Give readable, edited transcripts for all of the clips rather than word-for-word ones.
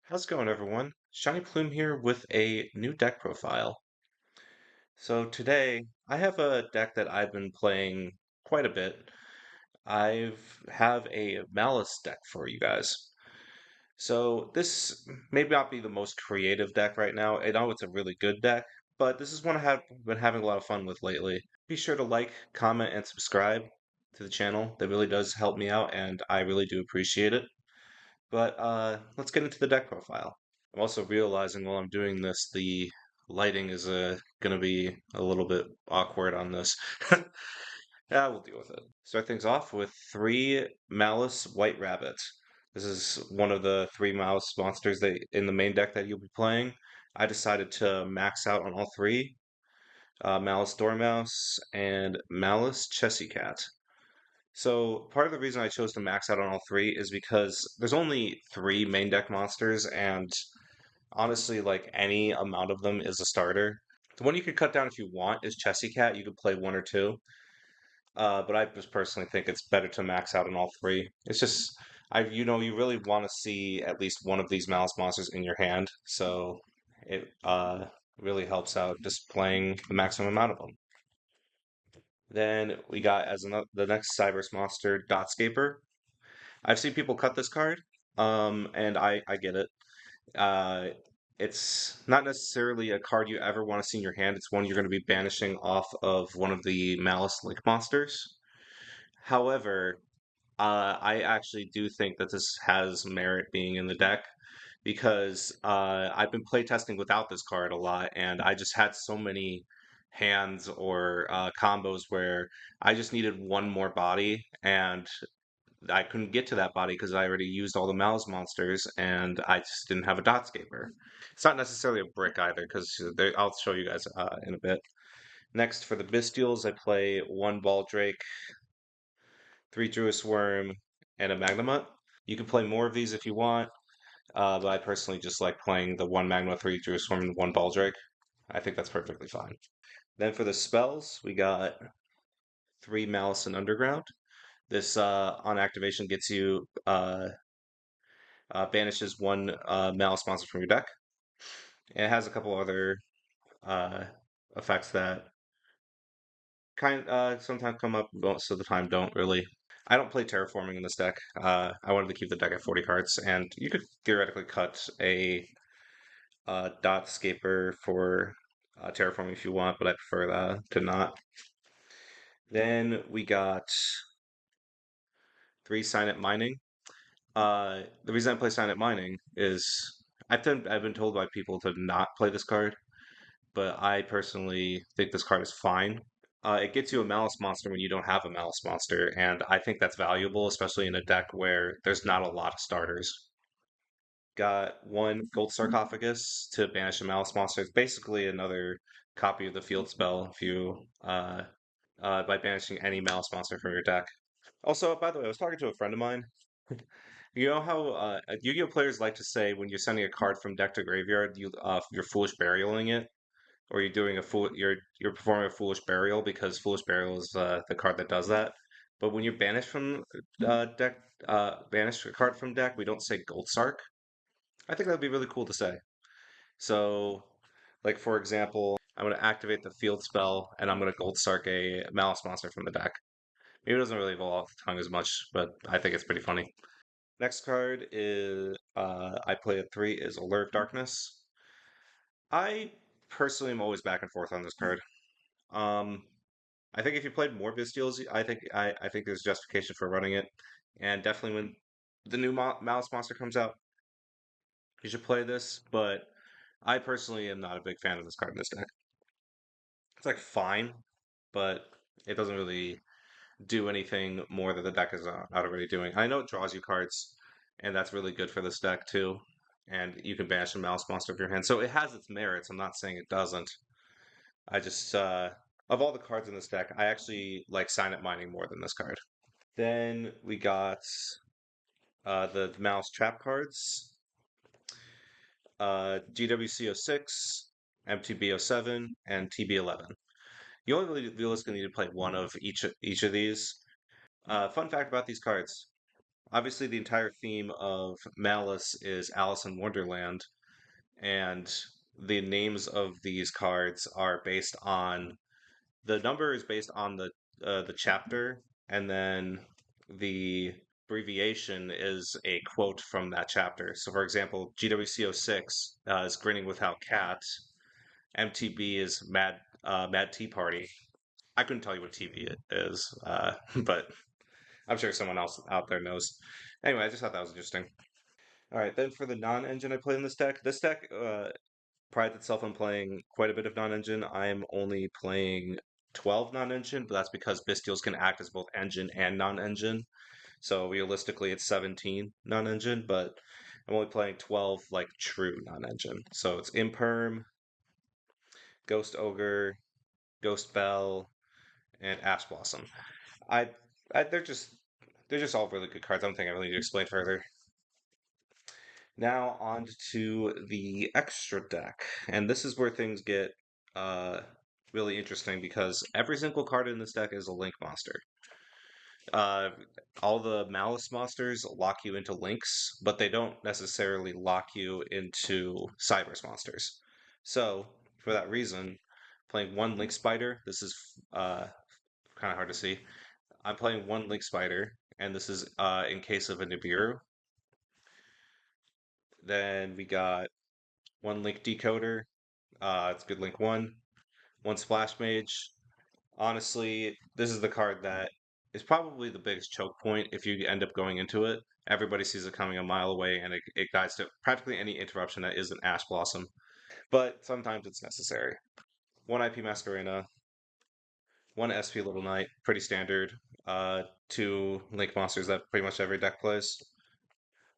How's it going, everyone? Shiny Plume here with a new deck profile. So today, I have a deck that I've been playing quite a bit. I have a Malice deck for you guys. So this may not be the most creative deck right now. I know it's a really good deck, but this is one I have been having a lot of fun with lately. Be sure to like, comment, and subscribe to the channel. That really does help me out, and I really do appreciate it. But let's get into the deck profile. I'm also realizing while I'm doing this, the lighting is going to be a little bit awkward on this. Yeah, we'll deal with it. Start things off with three Malice White Rabbit. This is one of the three Malice monsters that in the main deck that you'll be playing. I decided to max out on all three, Malice Dormouse and Malice Chessy Cat. So part of the reason I chose to max out on all three is because there's only three main deck monsters, and honestly, like any amount of them is a starter. The one you could cut down if you want is Chessy Cat. You could play one or two, but I just personally think it's better to max out on all three. It's just you really want to see at least one of these Malice monsters in your hand, so it really helps out just playing the maximum amount of them. Then we got as another the next Cyberse monster, Dotscaper. I've seen people cut this card, and I get it. Uh, it's not necessarily a card you ever want to see in your hand. It's one you're going to be banishing off of one of the Malice Link monsters. However, I actually do think that this has merit being in the deck because I've been playtesting without this card a lot, and I just had so many hands or combos where I just needed one more body, and I couldn't get to that body because I already used all the Malice monsters, and I just didn't have a Dotscaper. It's not necessarily a brick either, because I'll show you guys in a bit. Next, for the Bestials, I play one Baldrake, three Druis Worm, and a Magnemite. You can play more of these if you want, but I personally just like playing the one Magma, three Druis Worm, and one Baldrake. I think that's perfectly fine. Then for the spells, we got three Malice and Underground. This on activation gets you banishes one Malice monster from your deck. And it has a couple other uh, effects that sometimes come up, most of the time don't really. I don't play terraforming in this deck. I wanted to keep the deck at 40 cards, and you could theoretically cut a dot scaper for terraforming if you want, but I prefer to not. Then we got three Signet Mining. The reason I play Signet Mining is I've been told by people to not play this card, but I personally think this card is fine. It gets you a Malice monster when you don't have a Malice monster, and I think that's valuable, especially in a deck where there's not a lot of starters. Got one Gold Sarcophagus to banish a Malice monster. It's basically another copy of the field spell if you by banishing any Malice monster from your deck. Also, by the way, I was talking to a friend of mine. You know how Yu-Gi-Oh players like to say when you're sending a card from deck to graveyard, you're foolish burialing it, or you're performing a foolish burial because foolish burial is the card that does that. But when you banish from banish a card from deck, we don't say Gold Sark. I think that would be really cool to say. So, like for example, I'm going to activate the field spell and I'm going to Gold Sark a Malice monster from the deck. Maybe it doesn't really evolve off the tongue as much, but I think it's pretty funny. Next card is I play at three is Allure of Darkness. I personally am always back and forth on this card. Um, I think if you played more Bestials, I think there's justification for running it, and definitely when the new Malice monster comes out, you should play this. But I personally am not a big fan of this card in this deck. It's like fine, but it doesn't really do anything more than the deck is not already doing. I know it draws you cards, and that's really good for this deck too. And you can banish a Malice monster of your hand, so it has its merits. I'm not saying it doesn't. I just of all the cards in this deck, I actually like Signet Mining more than this card. Then we got the Mouse Trap cards, GWC06, MTB07, and TB11. You only really realistically need to play one of each of these. Fun fact about these cards. obviously the entire theme of Malice is Alice in Wonderland, and the names of these cards are based on the number is based on the chapter, and then the abbreviation is a quote from that chapter. So, for example, GWCO6 is Grinning Without Cat. MTB is Mad Tea Party. I couldn't tell you what TV it is, but I'm sure someone else out there knows. Anyway, I just thought that was interesting. All right, then for the non-engine I played in this deck prides itself on playing quite a bit of non-engine. I'm only playing 12 non-engine, but that's because Bystials can act as both engine and non-engine. So realistically, it's 17 non-engine, but I'm only playing 12 like true non-engine. So it's Imperm, Ghost Ogre, Ghost Bell, and Ash Blossom. I, they're just all really good cards. I don't think I really need to explain further. Now on to the extra deck, and this is where things get uh, really interesting because every single card in this deck is a Link monster. Uh, all the Malice monsters lock you into Links, but they don't necessarily lock you into Cyberse monsters. So for that reason, playing one Link Spider, this is kind of hard to see. I'm playing one Link Spider, and this is in case of a Nibiru. Then we got one Link Decoder. It's good Link one Splash Mage. Honestly, this is the card that is probably the biggest choke point if you end up going into it. Everybody sees it coming a mile away, and it guides to practically any interruption that isn't Ash Blossom. But sometimes it's necessary. One IP Masquerena, one SP Little Knight, pretty standard. Two Link monsters that pretty much every deck plays.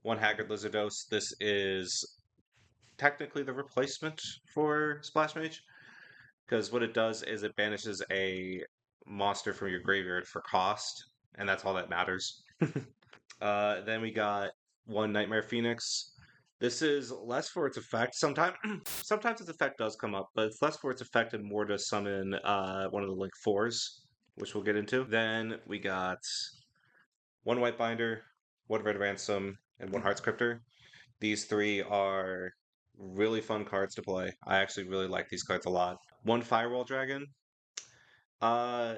One Haggard Lizardos. This is technically the replacement for Splash Mage, because what it does is it banishes a monster from your graveyard for cost, and that's all that matters. Then we got one Nightmare Phoenix. This is less for its effect. Sometimes its effect does come up, but it's less for its effect and more to summon one of the Link fours, which we'll get into. Then we got one White Binder, one Red Ransom, and one Heart Scripter. These three are really fun cards to play. I actually really like these cards a lot. One Firewall Dragon. Uh,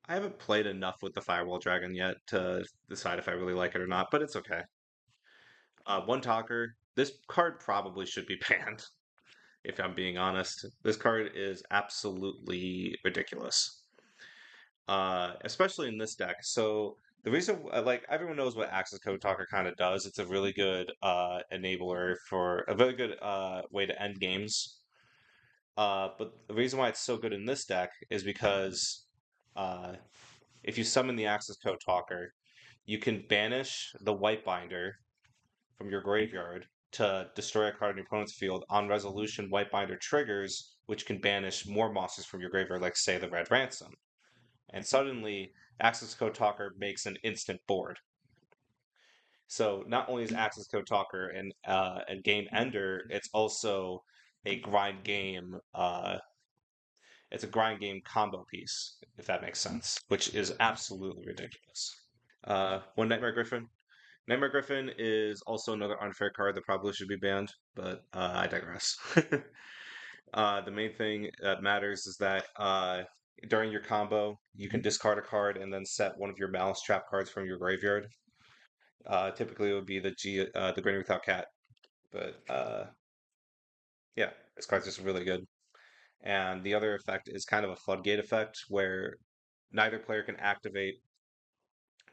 I haven't played enough with the Firewall Dragon yet to decide if I really like it or not, but it's okay. One Talker. This card probably should be banned, if I'm being honest. This card is absolutely ridiculous, especially in this deck. So the reason, like everyone knows what Access Code Talker kind of does. It's a really good enabler for a very good way to end games. But the reason why it's so good in this deck is because uh, if you summon the Access Code Talker, you can banish the White Binder from your graveyard to destroy a card in your opponent's field. On resolution, White Binder triggers, which can banish more monsters from your graveyard, like say the Red Ransom. And suddenly, Access Code Talker makes an instant board. So not only is Access Code Talker a game ender, it's also a grind game. It's a grind game combo piece, if that makes sense, which is absolutely ridiculous. One Nightmare Griffin. Nightmare Griffin is also another unfair card that probably should be banned, but I digress. The main thing that matters is that during your combo, you can discard a card and then set one of your Malice Trap cards from your graveyard. Typically, it would be the Grinning Without Cat, but yeah, this card's just really good. And the other effect is kind of a floodgate effect where neither player can activate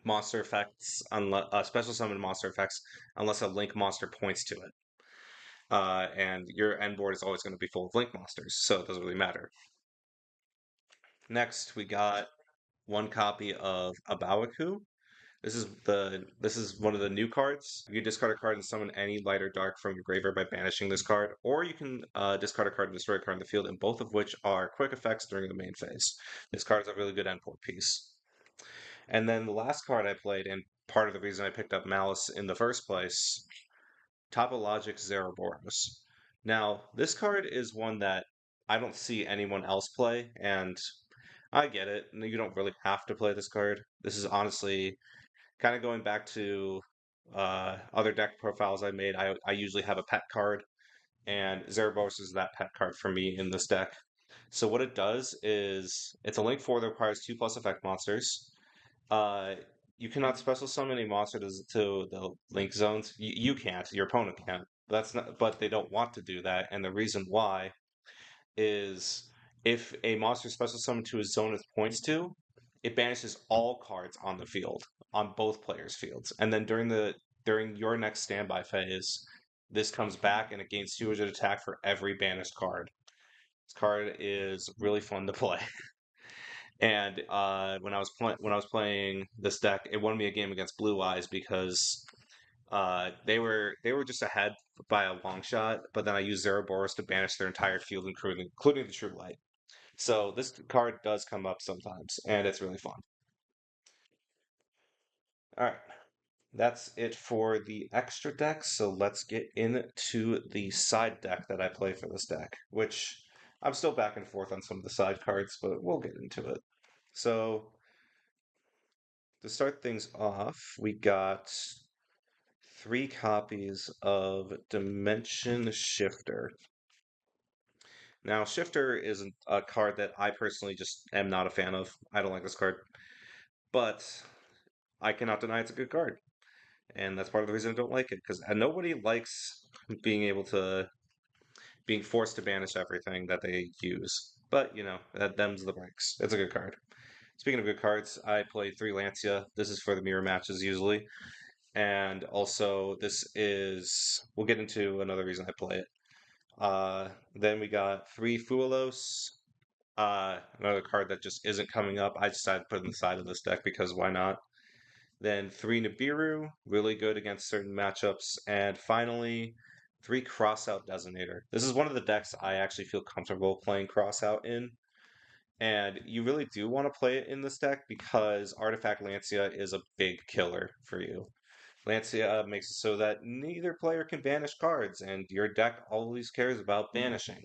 monster effects unless special summon monster effects unless a link monster points to it. And your end board is always going to be full of link monsters, so it doesn't really matter. Next, we got one copy of Abawaku. This is one of the new cards. You discard a card and summon any light or dark from your graveyard by banishing this card, or you can discard a card and destroy a card in the field, and both of which are quick effects during the main phase. This card is a really good endport piece. And then the last card I played, and part of the reason I picked up Malice in the first place, Topologic Zeroboros. Now, this card is one that I don't see anyone else play, and I get it. You don't really have to play this card. This is honestly Kind of going back to other deck profiles I made, I usually have a pet card, and Zerberus is that pet card for me in this deck. So what it does is it's a Link 4 that requires 2+ effect monsters. Uh, you cannot special summon a monster to the Link zones. You can't, your opponent can. That's not, but they don't want to do that, and the reason why is if a monster special summoned to a zone it points to, it banishes all cards on the field, on both players' fields. And then during your next standby phase, this comes back and it gains 200 attack for every banished card. This card is really fun to play. And when I was playing this deck, it won me a game against Blue Eyes because they were just ahead by a long shot, but then I used Zeraboros to banish their entire field, including the True Light. So this card does come up sometimes, and it's really fun. All right, that's it for the extra deck. So let's get into the side deck that I play for this deck, which I'm still back and forth on some of the side cards, but we'll get into it. So to start things off, we got 3 copies of Dimension Shifter. Now, Shifter is a card that I personally just am not a fan of. I don't like this card, but I cannot deny it's a good card, and that's part of the reason I don't like it because nobody likes being forced to banish everything that they use. But that them's the breaks. It's a good card. Speaking of good cards, I play 3 Lancia. This is for the mirror matches usually, and also this is we'll get into another reason I play it. Then we got 3 Fuelos. Another card that just isn't coming up. I decided to put it in the side of this deck because why not? Then 3 Nibiru, really good against certain matchups. And finally, 3 Crossout Designator. This is one of the decks I actually feel comfortable playing Crossout in. And you really do want to play it in this deck because Artifact Lancia is a big killer for you. Lancia makes it so that neither player can banish cards, and your deck always cares about banishing.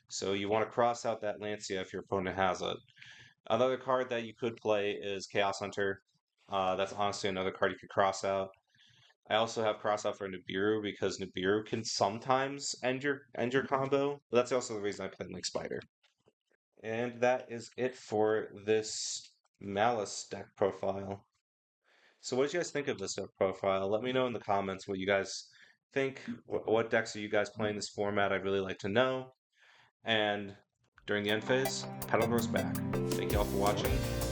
So you want to cross out that Lancia if your opponent has it. Another card that you could play is Chaos Hunter. That's honestly another card you could cross out. I also have cross out for Nibiru because Nibiru can sometimes end your combo. But that's also the reason I play Link Spider. And that is it for this Malice deck profile. So what did you guys think of this deck profile? Let me know in the comments what you guys think. What decks are you guys playing this format? I'd really like to know. And during the end phase, Petal goes back. Thank you all for watching.